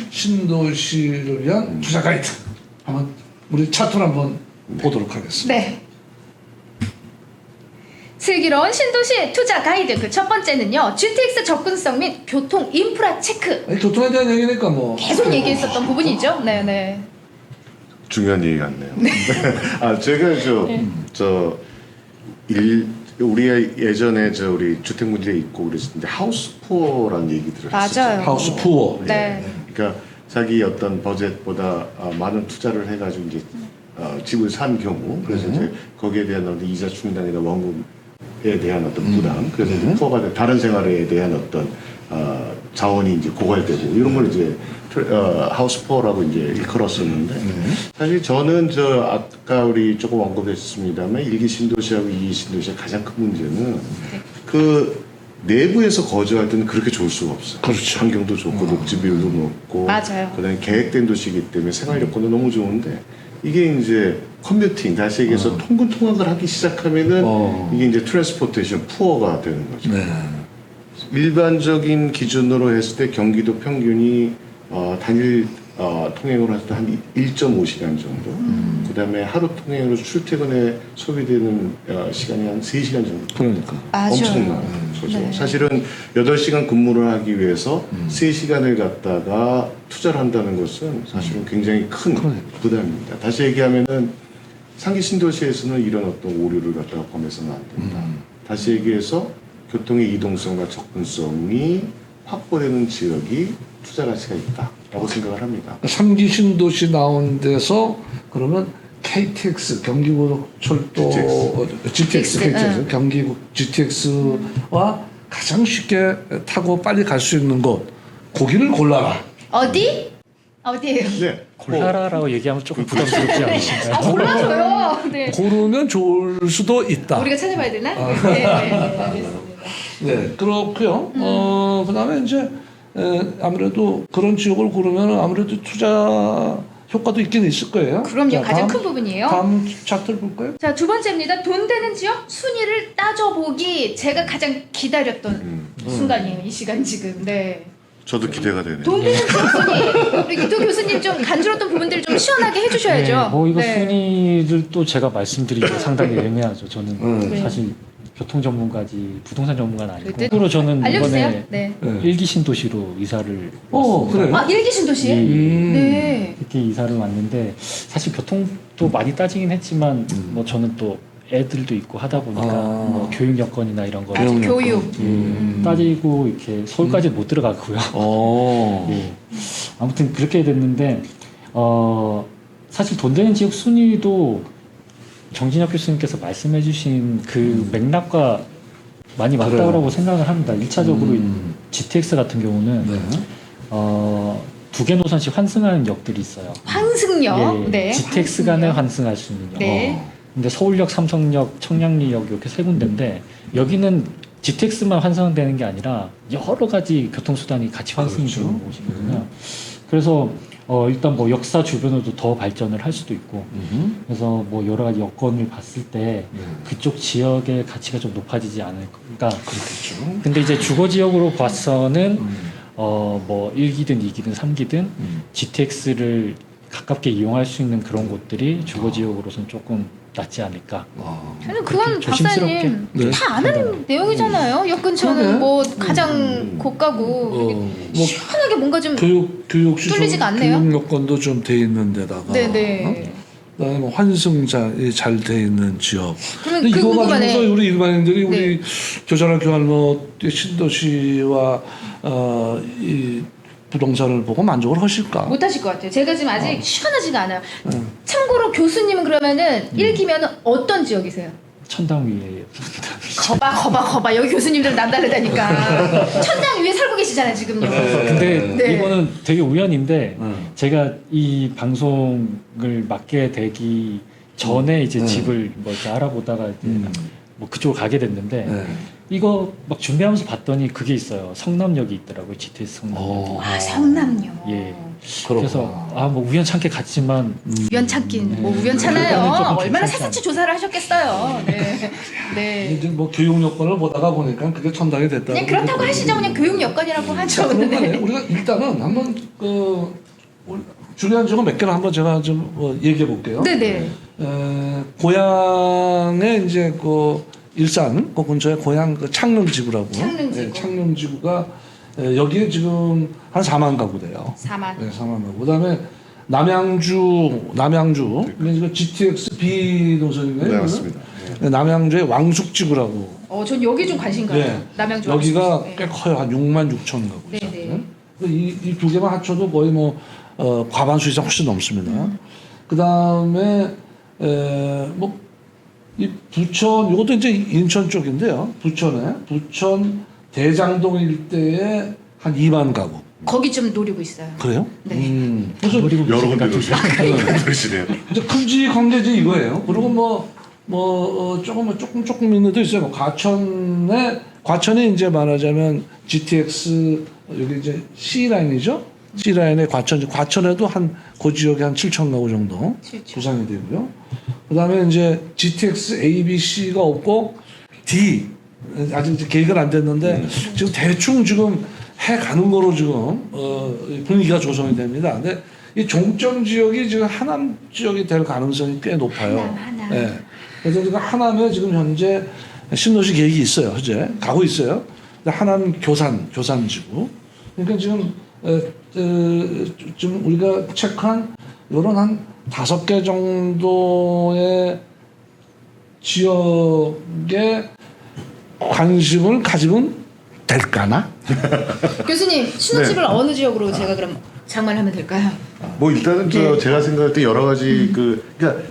신도시를 위한 투자 가이드 한번 우리 차트를 한번 보도록 하겠습니다. 네. 슬기로운 신도시 투자 가이드 그 첫 번째는요. GTX 접근성 및 교통 인프라 체크. 아니, 교통에 대한 얘기니까 뭐 계속 얘기했었던 부분이죠. 네네. 중요한 얘기 같네요. 아 제가 우리가 예전에 우리 주택문제에 있고 그랬는데 하우스 푸어라는 얘기 들었었죠. 맞아요. 하우스 푸어. 네. 그러니까 자기 어떤 버젯보다 많은 투자를 해가지고 이제 집을 산 경우 그래서 이제 거기에 대한 어떤 이자 충당이나 원금에 대한 어떤 부담 그래서 이제 푸어가 다른 생활에 대한 어떤 자원이 이제 고갈되고 이런 걸 이제 하우스 푸어라고 이제 일컬었었는데 사실 저는 아까 우리 조금 언급했습니다만 1기 신도시하고 2기 신도시의 가장 큰 문제는 그 내부에서 거주할 때는 그렇게 좋을 수가 없어요. 그렇죠. 환경도 좋고 녹지 비율도 높고 맞아요. 그다음에 계획된 도시이기 때문에 생활 여건도 너무 좋은데 이게 이제 커뮤팅 다시 얘기해서 통근통학을 하기 시작하면은 이게 이제 트랜스포테이션 푸어가 되는 거죠. 네. 일반적인 기준으로 했을 때 경기도 평균이 단일 통행으로 했을 때 한 1.5시간 정도 그 다음에 하루 통행으로 출퇴근에 소비되는 시간이 한 3시간 정도 그러니까 맞아요. 엄청난 거죠. 네. 사실은 8시간 근무를 하기 위해서 3시간을 갖다가 투자를 한다는 것은 사실은 굉장히 큰 부담입니다. 다시 얘기하면은 상기 신도시에서는 이런 어떤 오류를 갖다가 범해서는 안 된다. 다시 얘기해서 교통의 이동성과 접근성이 확보되는 지역이 투자 가치가 있다라고 생각을 합니다. 3기 신도시 나온 데서 그러면 KTX 경기고속철도 GTX 경기국 GTX와 가장 쉽게 타고 빨리 갈 수 있는 곳 거기를 골라라. 어디? 어디예요? 네. 골라라라고 얘기하면 조금 부담스럽지 않으신가요? 아 골라줘요. 네. 고르면 좋을 수도 있다. 우리가 찾아봐야 되나? 네. 알겠습니다. 네, 그렇고요. 그다음에 이제 아무래도 그런 지역을 고르면 아무래도 투자 효과도 있긴 있을 거예요. 그럼요. 자, 가장 큰 부분이에요. 다음 차트를 볼까요? 자, 두 번째입니다. 돈 되는 지역 순위를 따져보기. 제가 가장 기다렸던 순간이에요. 이 시간 지금. 네. 저도 기대가 되네요. 돈 되는 지역 순위. 우리 이도 교수님 좀 간지러웠던 부분들을 좀 시원하게 해주셔야죠. 네, 뭐 이거 네. 순위를 또 제가 말씀드리기 상당히 애매하죠. 저는 사실 교통 전문가지 부동산 전문가는 아니고 네. 참고로 저는 알려주세요. 이번에 네. 일기 신도시로 이사를 그래요? 아, 일기 신도시? 예, 예. 네. 이렇게 이사를 왔는데 사실 교통도 많이 따지긴 했지만 뭐 저는 또 애들도 있고 하다 보니까 뭐 교육 여건이나 이런 거 아직 교육. 따지고 이렇게 서울까지 못 들어가고요. 예. 아무튼 그렇게 됐는데 사실 돈 되는 지역 순위도 정진혁 교수님께서 말씀해주신 그 맥락과 많이 맞다고 생각을 합니다. 1차적으로 GTX 같은 경우는 네. 두 개 노선씩 환승하는 역들이 있어요. 환승역. 예, 네. GTX 간에 환승할 수 있는 역. 네. 근데 서울역, 삼성역, 청량리역 이렇게 세 군데인데 여기는 GTX만 환승되는 게 아니라 여러 가지 교통수단이 같이 환승이 되는 곳이거든요. 그래서 일단 뭐 역사 주변으로도 더 발전을 할 수도 있고 그래서 뭐 여러 가지 여건을 봤을 때 그쪽 지역의 가치가 좀 높아지지 않을까. 그렇겠죠. 근데 이제 주거 지역으로 봐서는 뭐 1기든 2기든 3기든 GTX를 가깝게 이용할 수 있는 그런 곳들이 주거 지역으로서는 조금 낫지 않을까. 저는 그건 조심스럽게. 박사님 네. 다 아는 내용이잖아요. 역 근처는 그러네. 뭐 가장 고가고 이게 뭐 시원하게 뭔가 좀 교육 시설, 뚫리지가 않네요. 교육 여건도 좀 돼 있는 데다가 네네. 그다음에 뭐 환승자에 잘 돼 있는 지역. 그러면 근데 그 이거 부분에 가지고서 우리 일반인들이 네. 우리 교전학교 할머 신도시와 이 부동산을 보고 만족을 하실까? 못하실 것 같아요. 제가 지금 아직 시원하지가 않아요. 참고로 교수님은 그러면은 1기면은 어떤 지역이세요? 천당 위에 거봐. 여기 교수님들은 남다르다니까. 천당 위에 살고 계시잖아요, 지금요. 근데 네. 이거는 되게 우연인데 제가 이 방송을 맡게 되기 전에 이제 집을 뭐 이렇게 알아보다가 이제 뭐 그쪽으로 가게 됐는데 이거 막 준비하면서 봤더니 그게 있어요. 성남역이 있더라고요. GTX 성남역이. 아, 성남요. 예. 그래서 뭐 우연찮게 갔지만 우연찮긴 뭐 그거는 우연찮아요. 조금 얼마나 괜찮지 사사치 조사를 하셨겠어요. 네. 네. 이제 뭐 교육 여건을 보다가 보니까 그게 첨당이 됐다. 그냥 그렇다고 하시죠. 그냥 교육 여건이라고 하죠. 그런 네. 거네. 우리가 일단은 한번 중요한 점은 몇 개를 한번 제가 좀 얘기해 볼게요. 네네. 고향에 이제 그 일산 그 근처에 고향 그 창릉지구라고. 창릉지구. 창릉지구가 여기에 지금 한 4만 가구 돼요. 4만. 네, 4만 가구. 그다음에 남양주 이게 지금 GTX B 노선이네요. 네, 맞습니다. 네, 남양주의 왕숙지구라고. 전 여기 좀 관심 가요. 네. 남양주. 여기가 왕수. 네. 꽤 커요. 한 6만 6천 가구 네, 이상. 네. 이 두 개만 합쳐도 거의 뭐 과반수 이상 훨씬 넘습니다. 그 다음에 이 부천 이것도 이제 인천 쪽인데요. 부천 대장동 일대에 한 2만 가구. 거기 좀 노리고 있어요. 그래요? 네. 그래서 노리고 여러 계신 것 군데 같은데. 그러시네요. 이제 큼직한 게 이제 이거예요. 그리고 조금 있는 데도 있어요. 과천에 이제 말하자면 GTX 여기 이제 C 라인이죠. C 라인의 과천에도 그 지역에 한 7천 가구 정도 7천. 구상이 되고요. 그다음에 이제 GTX A, B, C가 없고 D 아직 이제 계획은 안 됐는데 지금 대충 지금 해 가는 거로 지금 분위기가 조성이 됩니다. 근데 이 종점 지역이 지금 하남 지역이 될 가능성이 꽤 높아요. 하남. 네. 그래서 지금 하남에 지금 현재 신도시 계획이 있어요. 현재 가고 있어요. 근데 하남 교산지구. 그러니까 지금 우리가 체크한 이런 한 5개 정도의 지역에 관심을 가지면 될까나? 교수님 신혼집을 어느 지역으로 제가 그럼 장만하면 될까요? 뭐 일단은 네. 제가 생각할 때 여러 가지 그러니까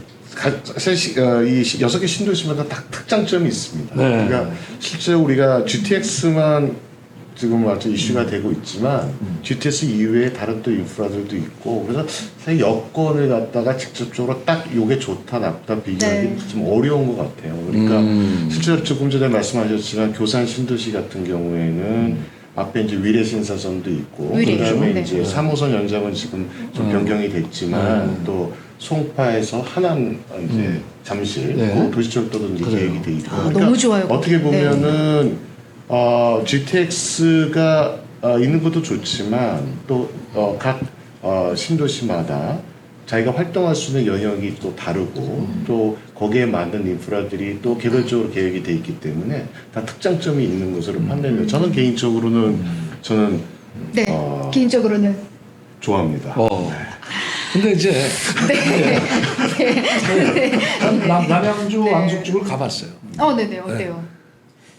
사실 이 6개 신도시마다 다 특장점이 있습니다. 네. 그러니까 실제 우리가 GTX만 지금 아주 이슈가 되고 있지만 GTX 이외에 다른 또 인프라들도 있고 그래서 사실 여건을 갖다가 직접적으로 딱 요게 좋다 나쁘다 비교하기 네. 좀 어려운 것 같아요. 그러니까 실제로 조금 전에 말씀하셨지만 교산 신도시 같은 경우에는 앞에 이제 위례신사선도 있고 위례, 그다음에 네. 이제 3호선 연장은 지금 좀 변경이 됐지만 또 송파에서 하남 이제 잠실 네. 그 도시철도도 이제 그래요. 계획이 돼 있고 그러니까 너무 좋아요. 어떻게 보면은 GTX가 있는 것도 좋지만 또 각 신도시마다 자기가 활동할 수 있는 영역이 또 다르고 또 거기에 맞는 인프라들이 또 개별적으로 계획이 돼 있기 때문에 다 특장점이 있는 것으로 판단해요. 저는 개인적으로는 저는 네. 개인적으로는 좋아합니다. 근데 이제 네. 남양주 네. 왕숙집을 가봤어요. 네네 어때요?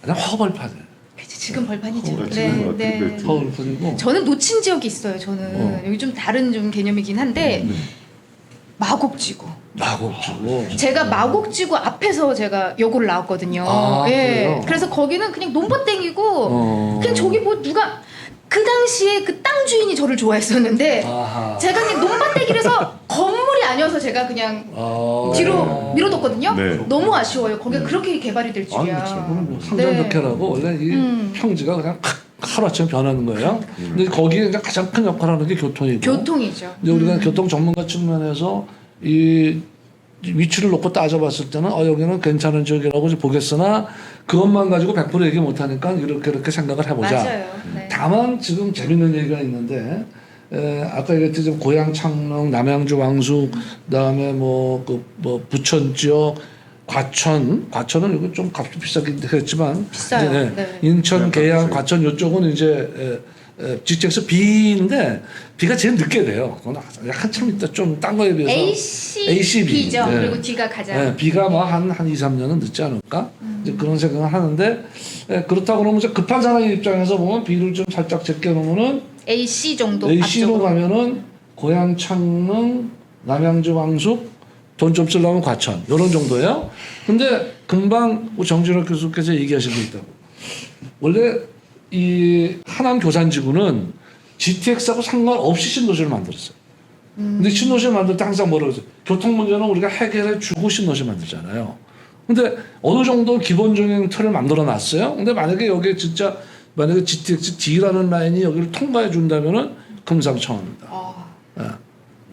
그냥 허벌판이에요. 그치, 지금 벌판이죠. 지금 어떻게 됐지? 허벌판이고. 저는 놓친 지역이 있어요. 저는 여기 좀 다른 좀 개념이긴 한데 마곡지구. 마곡지구. 제가 마곡지구 앞에서 제가 여고를 나왔거든요. 그래요? 그래서 거기는 그냥 논밭땡이고 그냥 저기 뭐 누가 그 당시에 그 땅 주인이 저를 좋아했었는데 아하. 제가 그냥 논밭땡이라서 건물이 아니어서 제가 그냥 뒤로 밀어뒀거든요. 네. 너무 아쉬워요. 거기가 그렇게 개발이 될 아니, 줄이야. 그거는 뭐 상전덕해라고 원래 이 평지가 그냥 하루아침에 변하는 거예요. 근데 거기에 이제 가장 큰 역할을 하는 게 교통이고. 교통이죠. 이제 우리가 교통 전문가 측면에서 이 위치를 놓고 따져봤을 때는 여기는 괜찮은 지역이라고 보겠으나 그것만 가지고 100% 얘기 못하니까 이렇게 생각을 해보자. 맞아요. 네. 다만 지금 재밌는 얘기가 있는데 아까 얘기했듯이 지금 고향 창릉, 남양주 왕숙, 그다음에 부천 지역, 과천은 이거 좀 값이 비싸긴 했지만 비싸요. 이제, 네. 인천, 네, 계양, 비싸요. 과천 이쪽은 이제 GTX B인데 B가 제일 늦게 돼요. 그건 한참 있다 좀 딴 거에 비해서 ACB죠. 네. 그리고 D가 가장 B가 뭐 한 2, 3년은 늦지 않을까? 이제 그런 생각을 하는데 그렇다고 그러면 이제 급한 사람 입장에서 보면 B를 좀 살짝 제껴놓으면은 AC 정도 AC로 앞쪽으로. 가면은 고향 창릉, 남양주 왕숙, 돈 좀 쓰려면 과천 이런 정도예요. 근데 금방 정진호 교수께서 얘기하신 게 있다고. 원래 이 하남 교산지구는 GTX하고 상관없이 신도시를 만들었어요. 근데 신도시를 만들 때 항상 뭐라고 그러죠? 교통 문제는 우리가 해결해 주고 신도시 만들잖아요. 근데 어느 정도 기본적인 틀을 만들어 놨어요. 근데 만약에 여기에 만약에 GTX D라는 라인이 여기를 통과해 준다면은 금상첨화입니다. 예.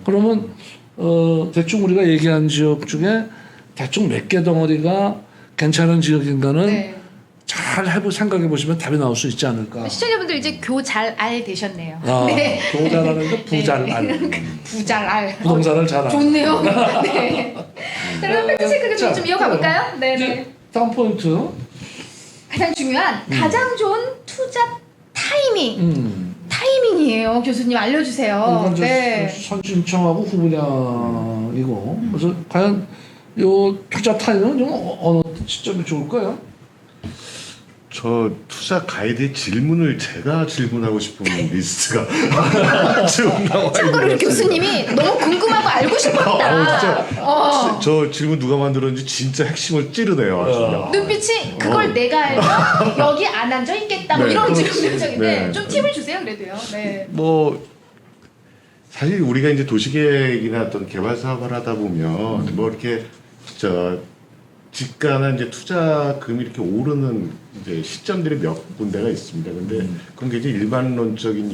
그러면 대충 우리가 얘기한 지역 중에 대충 몇 개 덩어리가 괜찮은 지역인가는 네. 잘 생각해 보시면 답이 나올 수 있지 않을까. 시청자분들 이제 교잘알 되셨네요. 아, 네. 교잘알인데 부잘알. 부잘알. 부동산을 잘 알아. 좋네요. 네. 자, 그럼 팩트 체크를 자, 좀 이어가 볼까요? 네, 이제 네. 다음 포인트. 가장 중요한 가장 좋은 투자 타이밍. 타이밍이에요. 교수님 알려주세요. 이건 이제 네. 선진청하고 후분야이고 그래서 과연 요 투자 타임은 좀 어느 시점이 좋을까요? 저 투자 가이드의 질문을 제가 질문하고 싶은 리스트가 지금 나와 참고로 있는 것 교수님이 너무 궁금하고 알고 싶었다. 진짜 저 질문 누가 만들었는지 진짜 핵심을 찌르네요. 아주. 야. 눈빛이 그걸 내가 알면 여기 안 앉아 있겠다. 뭐 네, 이런 그렇지. 질문적인데 네. 좀 팁을 주세요. 그래도요. 네. 뭐 사실 우리가 이제 도시계획이나 어떤 개발 사업을 하다 보면 뭐 이렇게 저 집가나 이제 투자금이 이렇게 오르는 이제 시점들이 몇 군데가 있습니다. 근데 그건 굉장히 일반론적인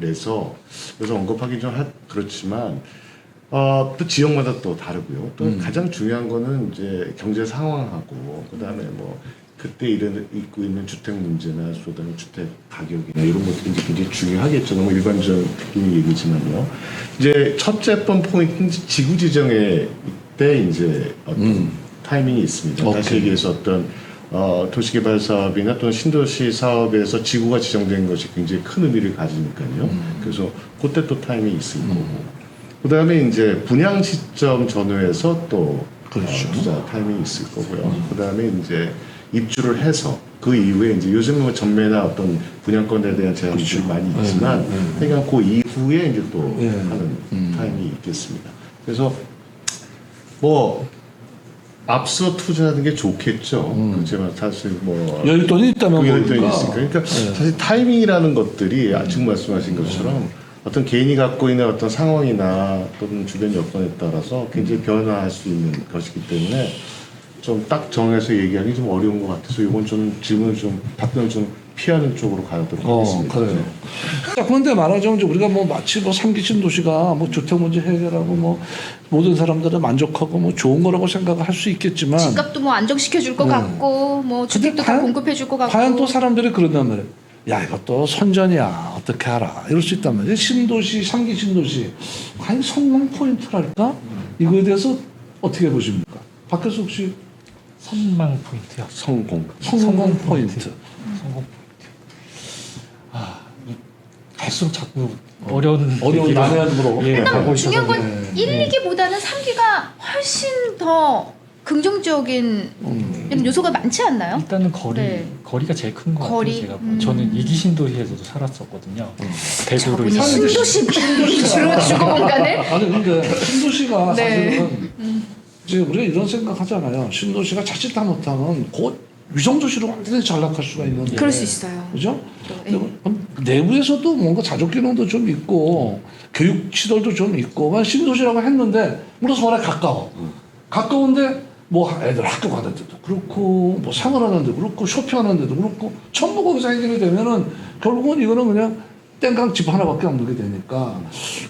얘기라서 그래서 언급하기 좀 그렇지만 또 지역마다 또 다르고요. 또 가장 중요한 거는 이제 경제 상황하고 그다음에 뭐 그때 있고 있는 주택 문제나 그다음에 주택 가격이나 이런 것들이 이제 굉장히 중요하겠죠. 너무 일반적인 얘기지만요. 이제 첫째 번 포인트는 지구 지정에 때 이제 어떤 타이밍이 있습니다. 오케이. 다시 얘기해서 어떤 도시개발 사업이나 또는 신도시 사업에서 지구가 지정된 것이 굉장히 큰 의미를 가지니까요. 그래서 그때 또 타이밍이 있을 거고. 그다음에 이제 분양 시점 전후에서 또 그렇죠. 투자 타이밍이 있을 거고요. 그다음에 이제 입주를 해서 그 이후에 이제 요즘은 뭐 전매나 어떤 분양권에 대한 제한들이 그렇죠. 많이 있지만 그러니까 그 이후에 이제 또 예. 하는 타이밍이 있겠습니다. 그래서 뭐 앞서 투자하는 게 좋겠죠. 그렇지만 사실 뭐 여윳돈이 있다면 그 여윳돈이 모르니까. 있으니까. 그러니까 네. 사실 타이밍이라는 것들이 지금 말씀하신 것처럼 어떤 개인이 갖고 있는 어떤 상황이나 또는 주변 여건에 따라서 굉장히 변화할 수 있는 것이기 때문에 좀 딱 정해서 얘기하기 좀 어려운 것 같아서 이건 좀 질문을 좀 답변을 좀 피하는 쪽으로 가도록 하겠습니다. 그래요. 자, 그런데 말하자면 이제 우리가 뭐 마치 뭐 3기 신도시가 뭐 주택 문제 해결하고 뭐 모든 사람들은 만족하고 뭐 좋은 거라고 생각을 할 수 있겠지만 집값도 뭐 안정시켜 줄 것 같고 뭐 주택도 다 과연- 공급해 줄 것 같고. 과연 또 사람들이 그런단 말이에요. 야, 이것도 선전이야. 어떻게 알아. 이럴 수 있단 말이에요. 신도시, 3기 신도시. 과연 성공 포인트랄까? 이거에 대해서 어떻게 보십니까? 박혜숙 씨 선망 포인트요. 성공. 성공 포인트. 성공 포인트. 갈수록 자꾸 어려운 얘기를- 난해함으로. 예, 가고 있어서 중요한 건 네. 1, 2기보다는 3기가 훨씬 더 긍정적인 이런 요소가 많지 않나요? 일단은 네. 거리가 제일 큰 것 거리? 같아요. 제가 저는 이기 신도시에서도 살았었거든요. 대구로 저분이 있었어요. 신도시 주로 주거 공간을 아니 근데 신도시가 네. 사실은 이제 우리가 이런 생각 하잖아요. 신도시가 자칫 잘못하면 곧 위성도시로 완전히 전락할 수가 있는데. 그럴 수 있어요. 그죠? 네. 내부에서도 뭔가 자족 기능도 좀 있고 교육 시설도 좀 있고 신도시라고 했는데 물론 서울에 가까워. 가까운데 뭐 애들 학교 가는 데도 그렇고 뭐 생활하는 데도 그렇고 쇼핑하는 데도 그렇고 전부 거기서 해결이 되면은 결국은 이거는 그냥 땡깡 집 하나밖에 없는 게 되니까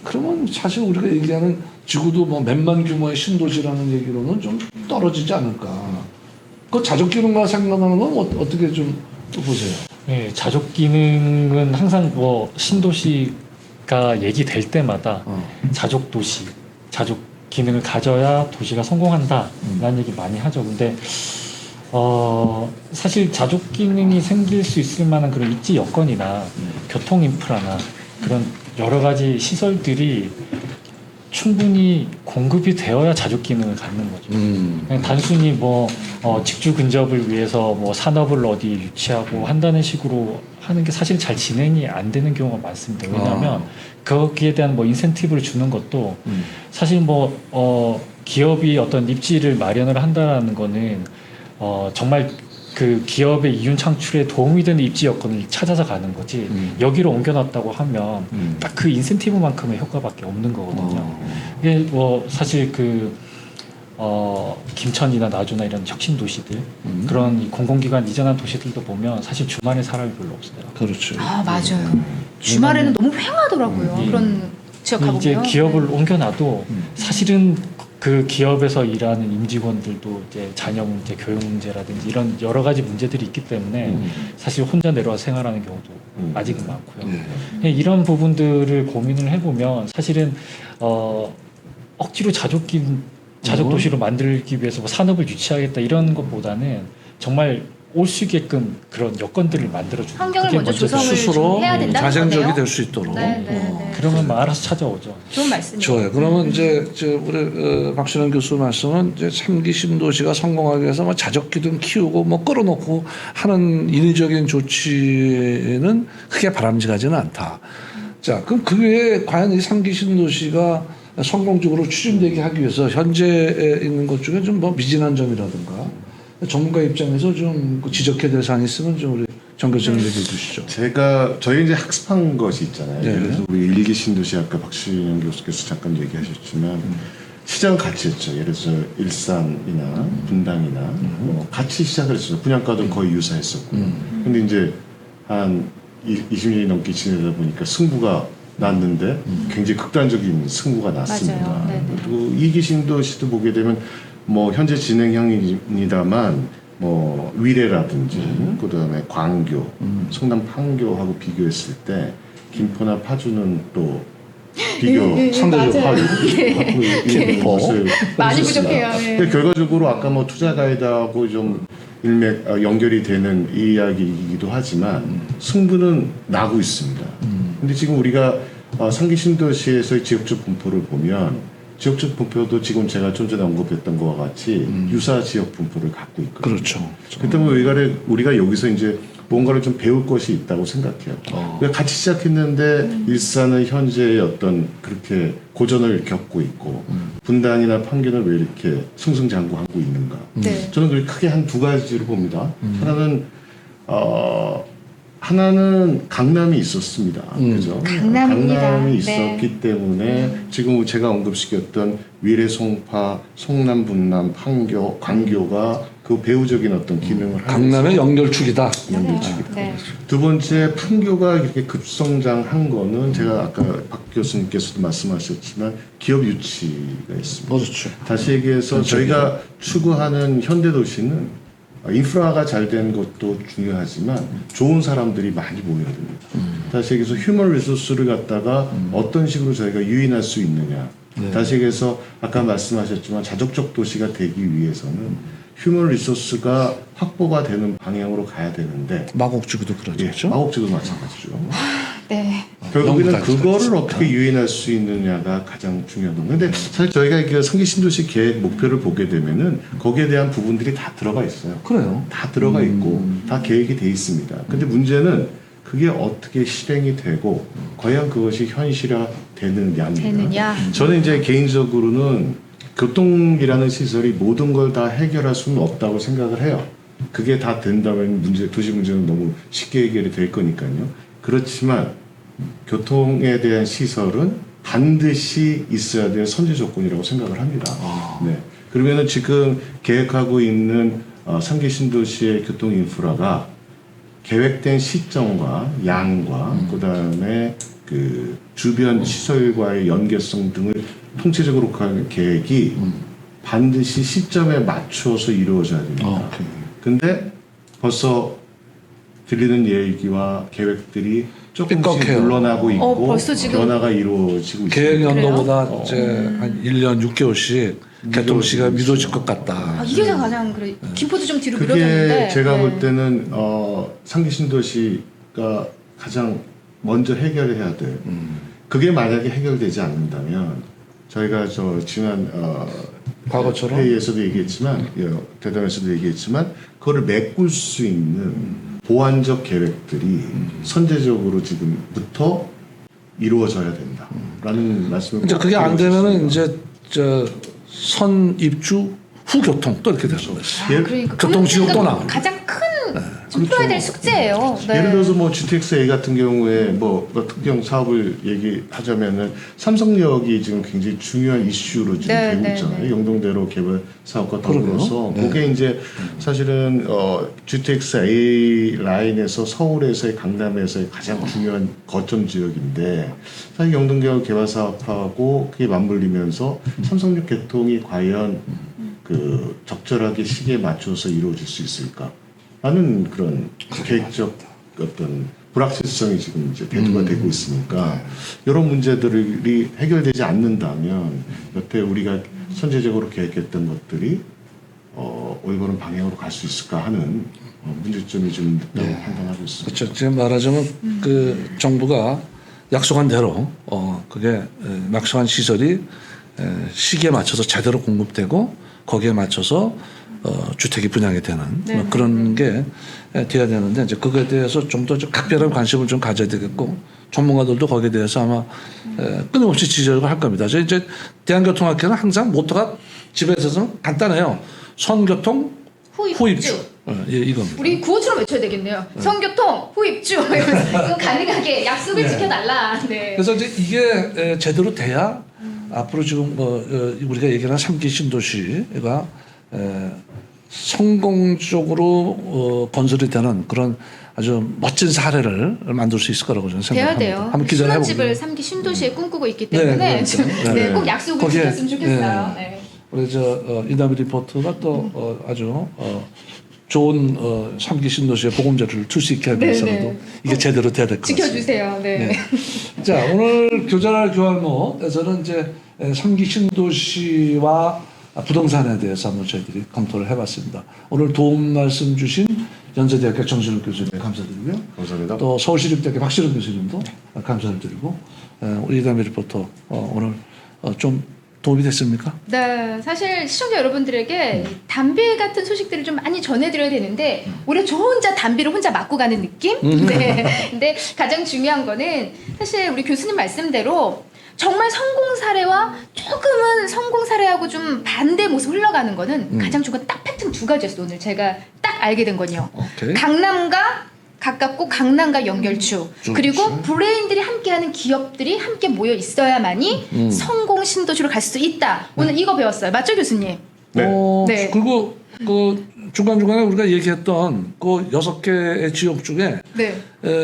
그러면 사실 우리가 얘기하는 지구도 뭐 몇만 규모의 신도시라는 얘기로는 좀 떨어지지 않을까. 그 자족 기능과 생각하는 건 어떻게 좀 보세요? 네, 자족 기능은 항상 뭐 신도시가 얘기될 때마다 자족 도시, 자족 기능을 가져야 도시가 성공한다라는 얘기 많이 하죠. 근데 사실 자족 기능이 생길 수 있을 만한 그런 입지 여건이나 교통 인프라나 그런 여러 가지 시설들이 충분히 공급이 되어야 자족 기능을 갖는 거죠. 그냥 단순히 뭐 직주 근접을 위해서 뭐 산업을 어디 유치하고 한다는 식으로 하는 게 사실 잘 진행이 안 되는 경우가 많습니다. 왜냐하면 거기에 대한 뭐 인센티브를 주는 것도 사실 뭐 기업이 어떤 입지를 마련을 한다라는 거는 정말 그 기업의 이윤 창출에 도움이 되는 입지 여건을 찾아서 가는 거지 여기로 옮겨놨다고 하면 딱 그 인센티브만큼의 효과밖에 없는 거거든요. 이게 뭐 사실 그 김천이나 나주나 이런 혁신 도시들 그런 이 공공기관 이전한 도시들도 보면 사실 주말에 사람이 별로 없어요. 그렇죠. 아 맞아요. 주말에는 너무 횡하더라고요. 예. 그런 지역 가보면 이제 기업을 옮겨놔도 사실은 그 기업에서 일하는 임직원들도 이제 자녀 문제, 교육 문제라든지 이런 여러 가지 문제들이 있기 때문에 사실 혼자 내려와 생활하는 경우도 아직은 많고요. 이런 부분들을 고민을 해보면 사실은 억지로 자족 도시로 만들기 위해서 뭐 산업을 유치하겠다 이런 것보다는 정말 올 수 있게끔 그런 여건들을 만들어주는 환경을 그게 먼저 조성을 스스로 좀 해야 된다는 자생적이 거네요. 될 수 있도록. 네. 그러면 뭐 알아서 찾아오죠. 좋은 말씀이에요. 좋아요. 그러면 이제 우리 박신원 교수 말씀은 이제 3기 신도시가 성공하기 위해서 뭐 자적 기둥 키우고 뭐 끌어놓고 하는 인위적인 조치는 크게 바람직하지는 않다. 자, 그럼 그 외에 과연 이 3기 신도시가 성공적으로 추진되게 하기 위해서 현재 있는 것 중에 좀 뭐 미진한 점이라든가 전문가 입장에서 좀 지적해야 될 사항이 있으면 좀 우리 정 교수님 얘기해 주시죠. 저희 이제 학습한 것이 있잖아요. 네. 그래서 우리 일기 신도시 아까 박신영 교수께서 잠깐 얘기하셨지만 시장을 같이 했죠. 예를 들어서 일산이나 분당이나 뭐 같이 시작을 했어요. 분양가도 거의 유사했었고요. 근데 이제 한 20년이 넘게 지내다 보니까 승부가 났는데 굉장히 극단적인 승부가 났습니다. 맞아요. 네네. 그리고 이기 신도시도 보게 되면 뭐 현재 진행형입니다만 뭐 위례라든지 그다음에 광교, 성남 판교하고 비교했을 때 김포나 파주는 또 비교 상대적으로 하위 김포. 많이 부족해요. 예. 결과적으로 아까 뭐 투자 가이드하고 좀 일맥 연결이 되는 이야기이기도 하지만 승부는 나고 있습니다. 근데 지금 우리가 상기 신도시에서의 지역적 분포를 보면 지역적 분포도 지금 제가 좀 전에 언급했던 것과 같이 유사 지역 분포를 갖고 있거든요. 그렇죠. 그 때문에 우리가 여기서 이제 뭔가를 좀 배울 것이 있다고 생각해요. 우리가 같이 시작했는데 일산은 현재의 어떤 그렇게 고전을 겪고 있고 분당이나 판교는 왜 이렇게 승승장구하고 있는가? 네. 저는 그걸 크게 한 두 가지로 봅니다. 하나는 강남이 있었습니다. 그죠? 강남입니다. 강남이 네. 있었기 때문에 지금 제가 언급시켰던 위례, 송파, 성남, 분남, 판교, 광교가 그 배후적인 어떤 기능을 하고 강남의 연결축이다. 연결축이다. 네. 두 번째 판교가 이렇게 급성장한 거는 제가 아까 박 교수님께서도 말씀하셨지만 기업 유치가 있습니다. 그렇죠. 다시 얘기해서 저희가 추구하는 현대 도시는 인프라가 잘 된 것도 중요하지만 좋은 사람들이 많이 모여야 됩니다. 다시 얘기해서 휴먼 리소스를 갖다가 어떤 식으로 저희가 유인할 수 있느냐. 다시 얘기해서 아까 말씀하셨지만 자족적 도시가 되기 위해서는 휴먼 리소스가 확보가 되는 방향으로 가야 되는데 마곡지구도 그렇죠. 마곡지도 마찬가지죠. 네. 결국에는 영국 그거를 단체가 어떻게 유인할 수 있느냐가 가장 중요한 겁니다. 근데 사실 저희가 그 상기 신도시 계획 목표를 보게 되면은 거기에 대한 부분들이 다 들어가 있어요. 그래요. 다 들어가 있고 다 계획이 돼 있습니다. 근데 문제는 그게 어떻게 실행이 되고 과연 그것이 현실화 되느냐입니다. 저는 이제 개인적으로는 교통이라는 시설이 모든 걸 다 해결할 수는 없다고 생각을 해요. 그게 다 된다면 도시 문제는 너무 쉽게 해결이 될 거니까요. 그렇지만 교통에 대한 시설은 반드시 있어야 될 선제 조건이라고 생각을 합니다. 네. 그러면은 지금 계획하고 있는 상기 신도시의 교통 인프라가 계획된 시점과 양과 그다음에 그 주변 시설과의 연계성 등을 통체적으로 하는 계획이 반드시 시점에 맞춰서 이루어져야 됩니다. 근데 벌써 들리는 얘기와 계획들이 조금씩 삐걱해요. 물러나고 있고 벌써 지금 변화가 이루어지고 계획 있습니다. 연도보다 이제 한 1년 6개월씩 개통시가 미뤄질 것 같다. 이게 가장 그래. 김포도 좀 뒤로 그게 밀어졌는데. 제가 네. 볼 때는 상기 신도시가 가장 먼저 해결해야 될. 그게 만약에 해결되지 않는다면 저희가 지난 과거처럼 회의에서도 얘기했지만 대담에서도 얘기했지만 그거를 메꿀 수 있는 보완적 계획들이 선제적으로 지금부터 이루어져야 된다라는 말씀을 이제 그게 안 되면은 이제 선 입주 후 교통 또 이렇게 되는 거예요. 예, 그러니까 교통 지역 또 그것도 나오고. 가장 큰 좀 풀어야 될 숙제예요. 네. 예를 들어서 뭐 GTX-A 같은 경우에 뭐 특정 사업을 얘기하자면은 삼성역이 지금 굉장히 중요한 이슈로 지금 네, 되고 네, 있잖아요. 네. 용동대로 개발 사업과 그러게요. 더불어서 네. 그게 이제 사실은 GTX-A 라인에서 서울에서의 강남에서의 가장 중요한 거점 지역인데 사실 용동대로 개발 사업하고 그게 맞물리면서 삼성역 개통이 과연 그 적절하게 시기에 맞춰서 이루어질 수 있을까? 라는 그런 계획적 어떤 불확실성이 지금 이제 대두가 되고 있으니까 이런 문제들이 해결되지 않는다면 여태 우리가 선제적으로 계획했던 것들이 올바른 방향으로 갈 수 있을까 하는 문제점이 좀 있다고 판단하고 있습니다. 그렇죠. 지금 말하자면 그 정부가 약속한 대로 그게 약속한 시설이 시기에 맞춰서 제대로 공급되고 거기에 맞춰서 주택이 분양이 되는 네. 그런 게 돼야 되는데 이제 그거에 대해서 좀 더 각별한 관심을 좀 가져야 되겠고 전문가들도 거기에 대해서 아마 끊임없이 지적을 할 겁니다. 저희 이제 대한교통학회는 항상 모토가 집에 있어서는 간단해요. 선교통 후입주. 이겁니다. 우리 구호처럼 외쳐야 되겠네요. 성교통 후입주 이러면서 이거 가능하게 약속을 네. 지켜달라. 네. 그래서 이제 이게 제대로 돼야 앞으로 지금 우리가 얘기하는 3기 신도시가 성공적으로 건설이 되는 그런 아주 멋진 사례를 만들 수 있을 거라고 저는 돼야 생각합니다. 돼요. 한번 기대를 해보고. 신혼집을 3기 신도시에 꿈꾸고 있기 네, 때문에 그러니까. 지금 네. 꼭 약속을 거기에, 지켰으면 좋겠어요. 네. 우리 이나미 리포터가 또 아주 좋은 3기 신도시의 보금자리를 틀 수 있게 하기 네, 위해서도 네. 이게 제대로 돼야 될 것 같습니다. 지켜주세요. 네. 네. 자, 오늘 교자랄 교환모에서는 이제 3기 신도시와 부동산에 대해서 한번 저희들이 검토를 해봤습니다. 오늘 도움 말씀 주신 연세대학교 정신욱 교수님 감사드리고요. 감사합니다. 또 서울시립대학교 박시름 교수님도 감사를 드리고 우리 이다미 리포터 오늘 좀 도움이 됐습니까? 네, 사실 시청자 여러분들에게 담비 같은 소식들을 좀 많이 전해드려야 되는데 올해 저 혼자 담비를 혼자 맞고 가는 느낌? 네. 근데 가장 중요한 거는 사실 우리 교수님 말씀대로 정말 성공 사례와 조금은 성공 사례하고 좀 반대 모습 흘러가는 거는 가장 중요한 딱 팩트는 두 가지였어요. 오늘 제가 딱 알게 된 건요. 오케이. 강남과 가깝고 강남과 연결추 그리고 그렇지. 브레인들이 함께하는 기업들이 함께 모여 있어야만이 성공 신도시로 갈 수 있다. 오늘 이거 배웠어요. 맞죠 교수님? 네. 네. 그리고 그 중간중간에 우리가 얘기했던 그 6개의 지역 중에 네.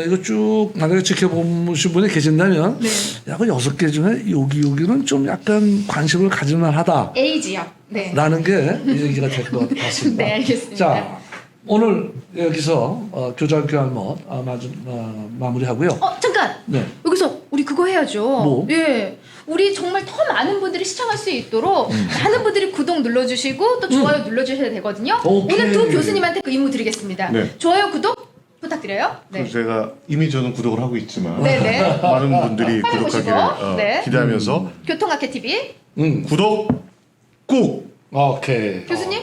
이거 쭉 만약에 지켜보신 분이 계신다면 네. 야, 그 6개 중에 여기는 좀 약간 관심을 가질만 하다. A 지역. 네. 라는 게 얘기가 될 것 같습니다. 네, 알겠습니다. 자, 오늘 여기서 교장 교환 마무리하고요. 잠깐. 네. 여기서 우리 그거 해야죠. 뭐? 예. 우리 정말 더 많은 분들이 시청할 수 있도록 많은 분들이 구독 눌러주시고 또 좋아요 눌러주셔야 되거든요. 오케이. 오늘 두 교수님한테 그 임무 드리겠습니다. 네. 좋아요, 구독 부탁드려요. 네. 그래서 제가 이미 저는 구독을 하고 있지만 네네. 많은 분들이 해보시고, 구독하기를 네. 기대하면서 교통학회 TV 구독 꾹! 오케이. 교수님.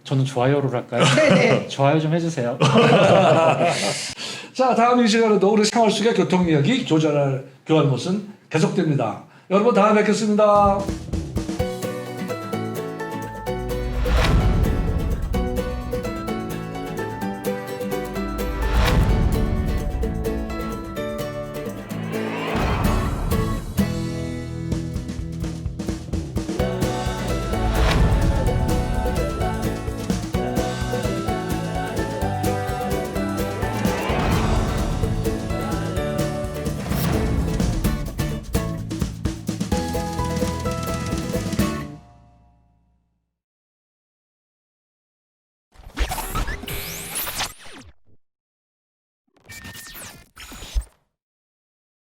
저는 좋아요를 할까요? 네네. 좋아요 좀 해주세요. 자, 다음 이 시간에도 우리 생활 속의 교통 이야기 교자랄 교환 모습 계속됩니다. 여러분 다음에 뵙겠습니다.